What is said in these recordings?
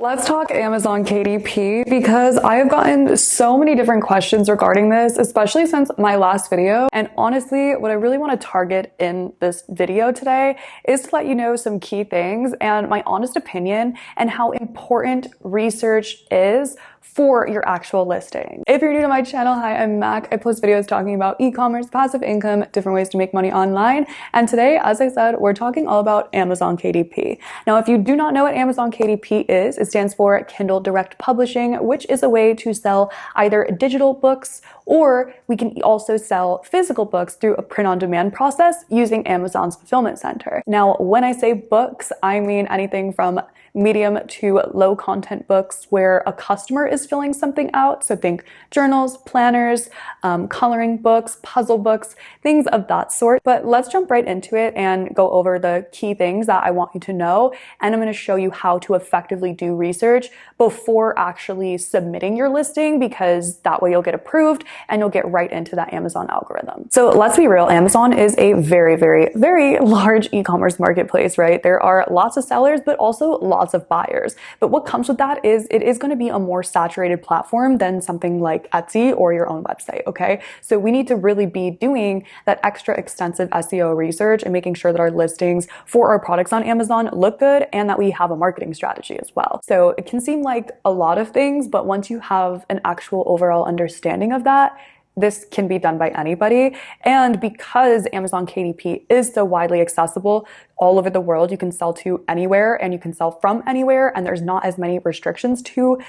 Let's talk Amazon KDP because I have gotten so many different questions regarding this, especially since my last video. And honestly, what I really want to target in this video today is to let you know some key things and my honest opinion and how important research is for your actual listing. If you're new to my channel, hi, I'm Mac. I post videos talking about e-commerce, passive income, different ways to make money online. And today, as I said, we're talking all about Amazon KDP. Now, if you do not know what Amazon KDP is, it stands for Kindle Direct Publishing, which is a way to sell either digital books or we can also sell physical books through a print-on-demand process using Amazon's fulfillment center. Now, when I say books, I mean anything from medium to low content books where a customer is filling something out. So think journals, planners, coloring books, puzzle books, things of that sort. But let's jump right into it and go over the key things that I want you to know. And I'm going to show you how to effectively do research before actually submitting your listing, because that way you'll get approved and you'll get right into that Amazon algorithm. So let's be real. Amazon is a very, very, very large e-commerce marketplace, right? There are lots of sellers, but also lots of buyers. But what comes with that is it is going to be a more saturated platform than something like Etsy or your own website, okay? So we need to really be doing that extra extensive SEO research and making sure that our listings for our products on Amazon look good and that we have a marketing strategy as well. So it can seem like a lot of things, but once you have an actual overall understanding of that, this can be done by anybody. And because Amazon KDP is so widely accessible all over the world, you can sell to anywhere and you can sell from anywhere, and there's not as many restrictions to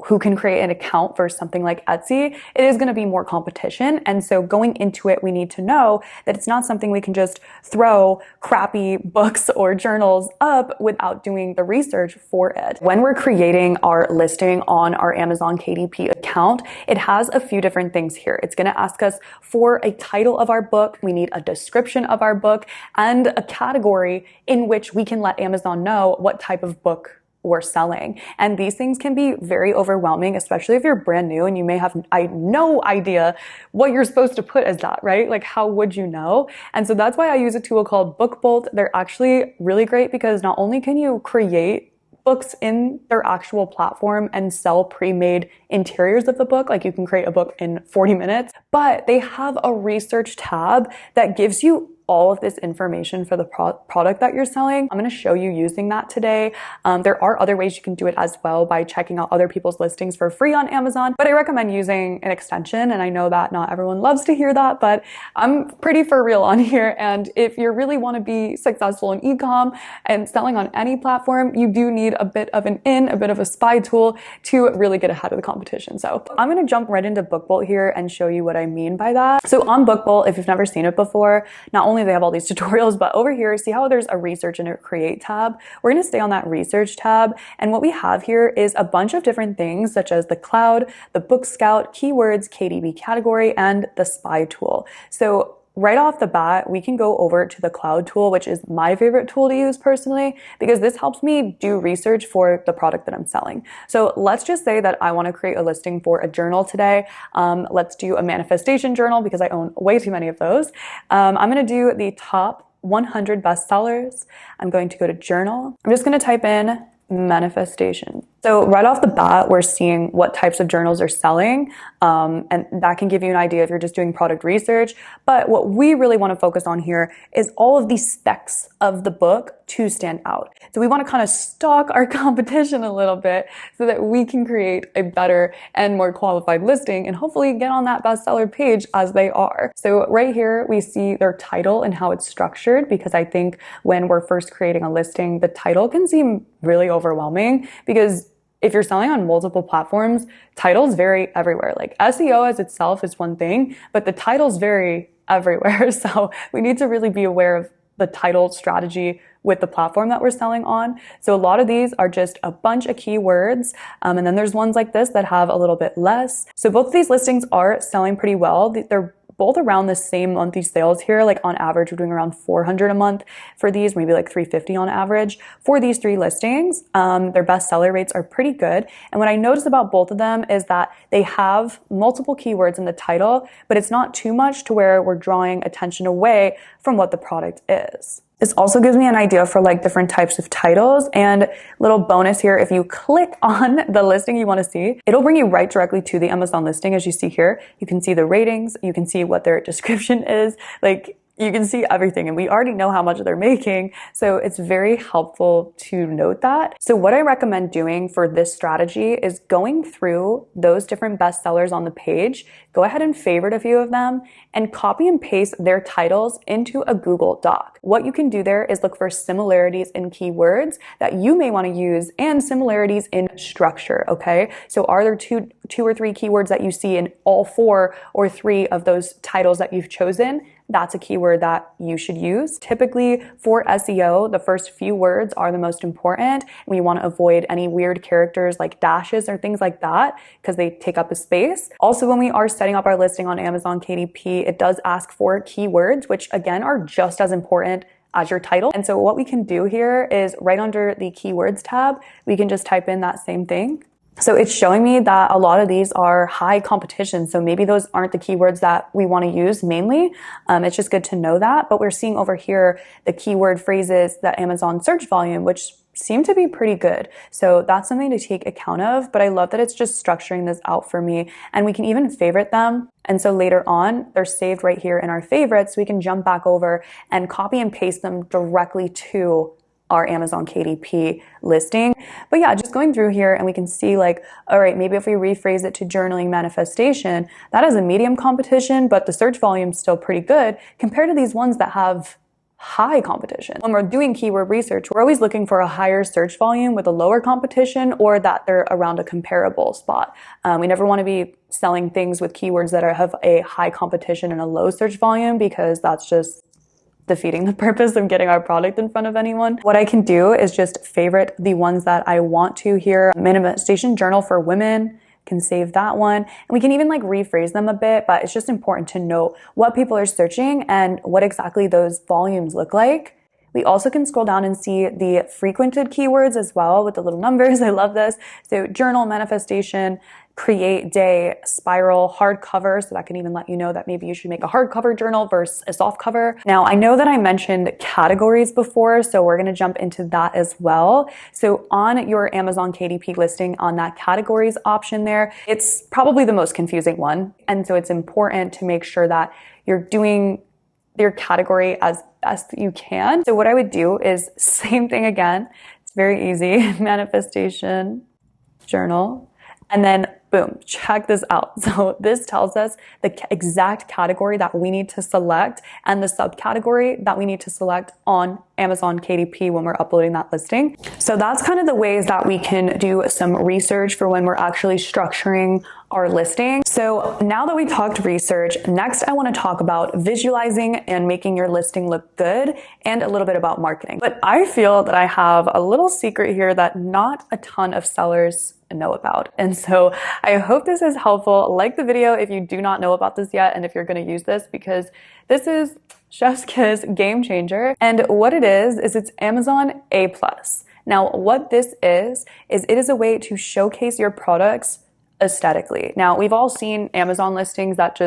who can create an account for something like Etsy, it is going to be more competition. And so going into it, we need to know that it's not something we can just throw crappy books or journals up without doing the research for it. When we're creating our listing on our Amazon KDP account, it has a few different things here. It's going to ask us for a title of our book. We need a description of our book and a category in which we can let Amazon know what type of book we're selling. And these things can be very overwhelming, especially if you're brand new and you may have no idea what you're supposed to put as that, right? Like, how would you know? And so that's why I use a tool called BookBolt. They're actually really great because not only can you create books in their actual platform and sell pre-made interiors of the book, like you can create a book in 40 minutes, but they have a research tab that gives you all of this information for the product that you're selling. I'm going to show you using that today. There are other ways you can do it as well by checking out other people's listings for free on Amazon, but I recommend using an extension. And I know that not everyone loves to hear that, but I'm pretty for real on here. And if you really want to be successful in e-com and selling on any platform, you do need a bit of a bit of a spy tool to really get ahead of the competition. So I'm going to jump right into BookBolt here and show you what I mean by that. So on BookBolt, if you've never seen it before, not only they have all these tutorials, but over here, see how there's a research and a create tab? We're going to stay on that research tab. And what we have here is a bunch of different things such as the cloud, the book scout, keywords, KDP category, and the spy tool. So right off the bat, we can go over to the cloud tool, which is my favorite tool to use personally, because this helps me do research for the product that I'm selling. So let's just say that I want to create a listing for a journal today. Let's do a manifestation journal because I own way too many of those. I'm going to do the top 100 bestsellers. I'm going to go to journal. I'm just going to type in manifestation. So right off the bat, we're seeing what types of journals are selling, and that can give you an idea if you're just doing product research. But what we really want to focus on here is all of these specs of the book to stand out. So we want to kind of stalk our competition a little bit so that we can create a better and more qualified listing and hopefully get on that bestseller page as they are. So right here, we see their title and how it's structured, because I think when we're first creating a listing, the title can seem really overwhelming because if you're selling on multiple platforms, titles vary everywhere. Like SEO as itself is one thing, but the titles vary everywhere. So we need to really be aware of the title strategy with the platform that we're selling on. So a lot of these are just a bunch of keywords. And then there's ones like this that have a little bit less. So both of these listings are selling pretty well. They're both around the same monthly sales here. Like on average, we're doing around 400 a month for these, maybe like 350 on average for these three listings. Their bestseller rates are pretty good. And what I noticed about both of them is that they have multiple keywords in the title, but it's not too much to where we're drawing attention away from what the product is. This also gives me an idea for like different types of titles. And little bonus here, if you click on the listing you want to see, it'll bring you right directly to the Amazon listing. As you see here, you can see the ratings, you can see what their description is, like you can see everything, and we already know how much they're making. So it's very helpful to note that. So what I recommend doing for this strategy is going through those different bestsellers on the page, go ahead and favorite a few of them and copy and paste their titles into a Google Doc. What you can do there is look for similarities in keywords that you may want to use and similarities in structure, okay? So are there two or three keywords that you see in all 4 or 3 of those titles that you've chosen? That's a keyword that you should use. Typically for SEO, the first few words are the most important. We want to avoid any weird characters like dashes or things like that because they take up a space. Also, when we are setting up our listing on Amazon KDP, it does ask for keywords, which again are just as important as your title. And so what we can do here is right under the keywords tab, we can just type in that same thing. So it's showing me that a lot of these are high competition. So maybe those aren't the keywords that we want to use mainly. It's just good to know that. But we're seeing over here the keyword phrases that Amazon search volume, which seem to be pretty good. So that's something to take account of. But I love that it's just structuring this out for me. And we can even favorite them. And so later on, they're saved right here in our favorites. So we can jump back over and copy and paste them directly to our Amazon KDP listing. But yeah, just going through here and we can see like, all right, maybe if we rephrase it to journaling manifestation, that is a medium competition, but the search volume is still pretty good compared to these ones that have high competition. When we're doing keyword research, we're always looking for a higher search volume with a lower competition or that they're around a comparable spot. We never want to be selling things with keywords that have a high competition and a low search volume because that's just defeating the purpose of getting our product in front of anyone. What I can do is just favorite the ones that I want to here. Manifestation journal for women, can save that one. And we can even like rephrase them a bit, but it's just important to know what people are searching and what exactly those volumes look like. We also can scroll down and see the frequented keywords as well with the little numbers. I love this. So journal, manifestation, create, day, spiral, hardcover. So that can even let you know that maybe you should make a hardcover journal versus a soft cover. Now, I know that I mentioned categories before, so we're going to jump into that as well. So on your Amazon KDP listing, on that categories option there, it's probably the most confusing one. And so it's important to make sure that you're doing your category as best you can. So what I would do is same thing again. It's very easy. Manifestation, journal, and then boom, check this out. So this tells us the exact category that we need to select and the subcategory that we need to select on Amazon KDP when we're uploading that listing. So that's kind of the ways that we can do some research for when we're actually structuring our listing. So now that we talked research, next I want to talk about visualizing and making your listing look good and a little bit about marketing. But I feel that I have a little secret here that not a ton of sellers know about. And so I hope this is helpful. Like the video if you do not know about this yet and if you're going to use this, because this is Chef's Kiss game changer. And what it is it's Amazon A+. Now, what this is it is a way to showcase your products aesthetically. Now, we've all seen Amazon listings that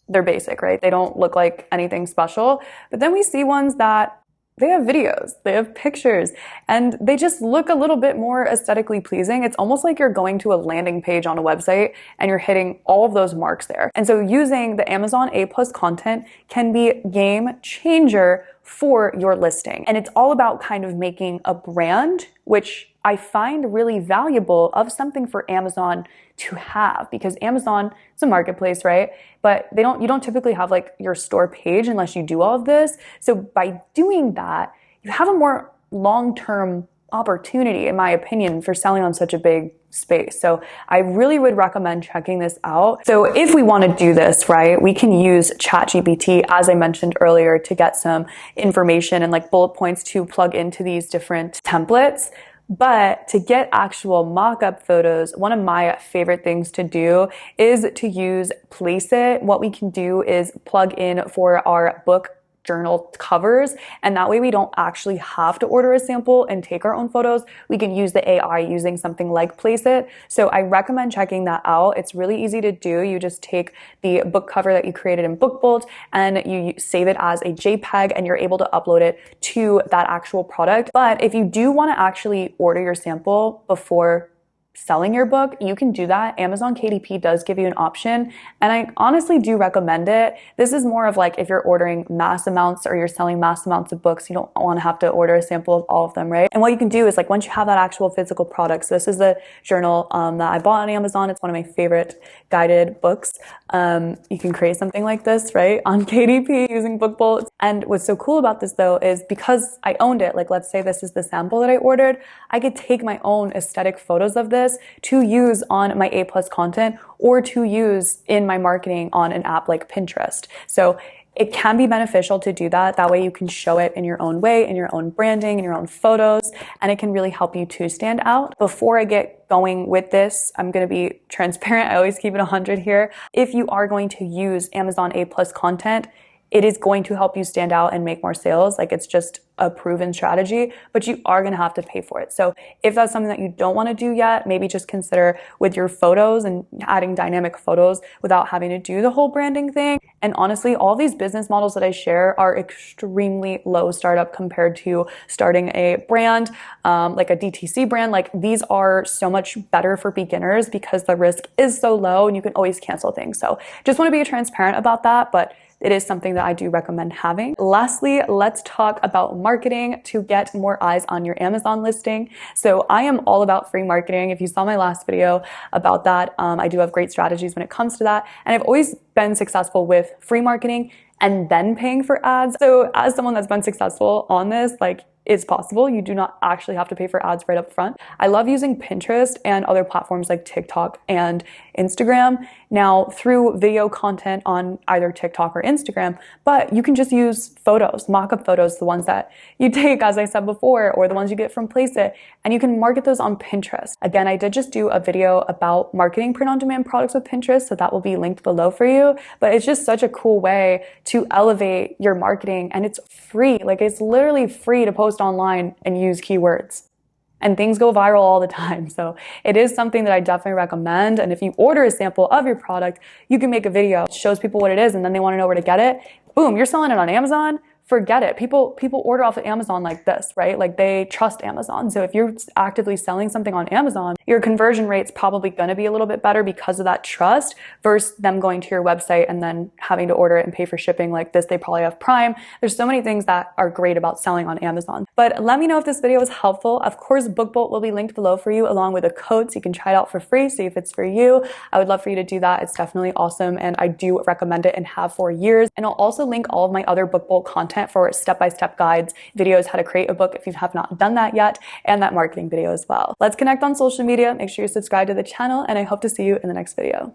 they're basic, right? They don't look like anything special. But then we see ones that they have videos, they have pictures, and they just look a little bit more aesthetically pleasing. It's almost like you're going to a landing page on a website and you're hitting all of those marks there. And so using the Amazon A+ content can be a game changer for your listing. And it's all about kind of making a brand, which I find really valuable of something for Amazon to have, because Amazon is a marketplace, right? But you don't typically have like your store page unless you do all of this. So by doing that, you have a more long-term opportunity, in my opinion, for selling on such a big space. So I really would recommend checking this out. So if we want to do this, right, we can use ChatGPT, as I mentioned earlier, to get some information and like bullet points to plug into these different templates. But to get actual mock-up photos, one of my favorite things to do is to use Place It. What we can do is plug in for our book journal covers, and that way we don't actually have to order a sample and take our own photos. We can use the AI using something like Placeit. So I recommend checking that out. It's really easy to do. You just take the book cover that you created in BookBolt and you save it as a JPEG, and you're able to upload it to that actual product. But if you do want to actually order your sample before selling your book, you can do that. Amazon KDP does give you an option, and I honestly do recommend it. This is more of like if you're ordering mass amounts or you're selling mass amounts of books, you don't want to have to order a sample of all of them, right? And what you can do is like once you have that actual physical product, so this is the journal that I bought on Amazon. It's one of my favorite guided books. You can create something like this, right, on KDP using BookBolt. And what's so cool about this though is because I owned it, like let's say this is the sample that I ordered, I could take my own aesthetic photos of this to use on my A+ content or to use in my marketing on an app like Pinterest. So it can be beneficial to do that. That way you can show it in your own way, in your own branding, in your own photos, and it can really help you to stand out. Before I get going with this, I'm going to be transparent. I always keep it 100 here. If you are going to use Amazon A+ content, it is going to help you stand out and make more sales. Like it's just a proven strategy, but you are going to have to pay for it. So if that's something that you don't want to do yet, maybe just consider with your photos and adding dynamic photos without having to do the whole branding thing. And honestly, all these business models that I share are extremely low startup compared to starting a brand, like a DTC brand. Like these are so much better for beginners because the risk is so low and you can always cancel things. So just want to be transparent about that, but it is something that I do recommend having. Lastly, let's talk about marketing to get more eyes on your Amazon listing. So I am all about free marketing. If you saw my last video about that, I do have great strategies when it comes to that. And I've always been successful with free marketing and then paying for ads. So as someone that's been successful on this, like it's possible. You do not actually have to pay for ads right up front. I love using Pinterest and other platforms like TikTok and Instagram now through video content on either TikTok or Instagram, but you can just use photos, mock-up photos, the ones that you take, as I said before, or the ones you get from Placeit, and you can market those on Pinterest. Again, I did just do a video about marketing print-on-demand products with Pinterest, so that will be linked below for you, but it's just such a cool way to elevate your marketing, and it's free. Like it's literally free to post online and use keywords. And things go viral all the time. So it is something that I definitely recommend. And if you order a sample of your product, you can make a video, it shows people what it is, and then they want to know where to get it. Boom, you're selling it on Amazon. Forget it. People order off of Amazon like this, right? Like they trust Amazon. So if you're actively selling something on Amazon, your conversion rate's probably going to be a little bit better because of that trust versus them going to your website and then having to order it and pay for shipping like this. They probably have Prime. There's so many things that are great about selling on Amazon. But let me know if this video was helpful. Of course, BookBolt will be linked below for you along with a code so you can try it out for free, see if it's for you. I would love for you to do that. It's definitely awesome and I do recommend it and have for years. And I'll also link all of my other BookBolt content for step-by-step guides, videos, how to create a book if you have not done that yet, and that marketing video as well. Let's connect on social media. Make sure you're subscribed to the channel, and I hope to see you in the next video.